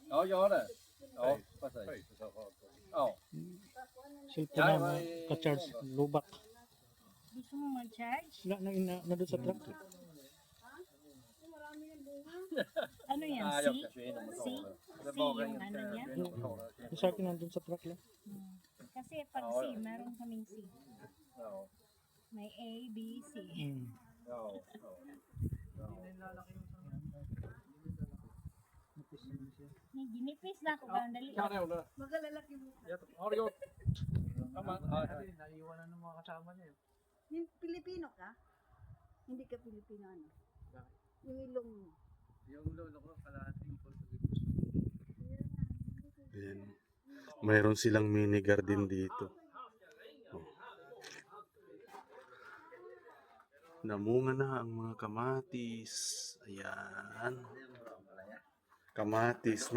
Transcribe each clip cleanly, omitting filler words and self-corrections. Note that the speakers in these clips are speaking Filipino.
Ja, gör det. Ja, precis. Ja. Cellphone na ka-charge lubak. Gusto mo mag-charge? Na doon sa truck. Ano yan? Nej, C? jag ska köra in och C? ta det. Det är C bara yung rent ano niya? köra in och ta det. Yung sa akin nandun sa truck lang. Kasi pag C, meron kaming C. Ja, May A, B, C. ja, ja. Ginipis na ako ba? Dali. Kanon då. Magalalaki mo. Ha det gott. Ja, men, Naiiwanan ng mga kasama niya. Yung Pilipino ka? Hindi ka Pilipino ano? Yung ilong mo. Yung lolo ko, kalahating Portuguese. Ayan. Mayroon silang mini garden dito. Oh. Namunga na ang mga kamatis. Ayan. Kamatis.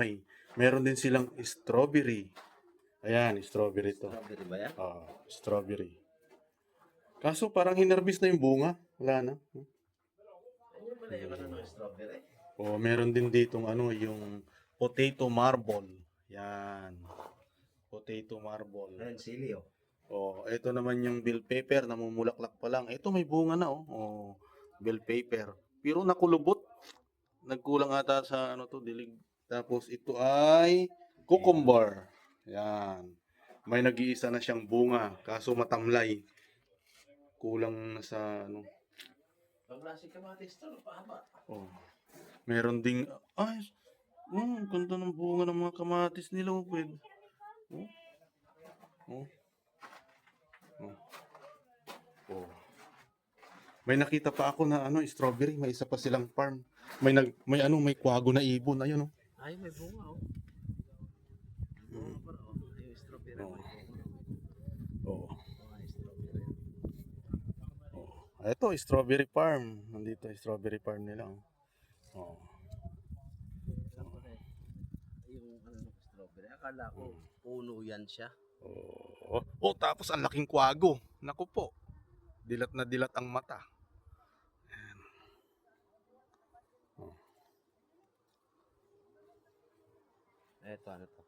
Meron din silang strawberry. Ayan, strawberry to. Strawberry ba yan? Strawberry. Kaso parang hinarbis na yung bunga. Wala na. Ano ng strawberry? Meron din ditong yung potato marble. Yan. Potato marble. Ayun, sili oh. Ito naman yung bell pepper, namumulaklak pa lang. Ito may bunga na bell pepper. Pero nakulubot. Nagkulang ata sa dilig. Tapos ito ay cucumber. Yan. May nag-iisa na siyang bunga, kaso matamlay. Kulang na sa Pag nasi kamatis to, pahaba. Meron ding ganda ng bunga ng mga kamatis nila, pwede. May nakita pa ako na strawberry, may isa pa silang farm. May kwago na ibon, ayun. Ay, may bunga oh. Bunga pa oh. Yung strawberry. Mga strawberry. Ito, strawberry farm. Nandito strawberry farm nila. Yung ng strawberry. Akala ko, puno yan siya. Tapos ang laking kwago. Naku po. Dilat na dilat ang mata. Ayan. Eto, ano to?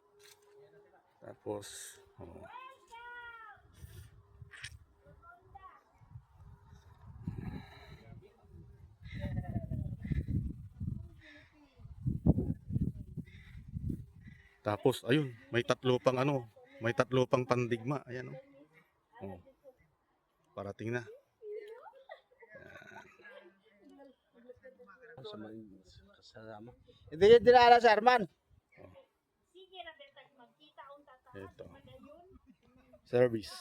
Tapos, ayun, may tatlo pang pandigma. Ayan parating na. Sa mga kasama. Hindi niya dinala sa Arman. Sige na, betag magkita ang tataas. Ito. Service.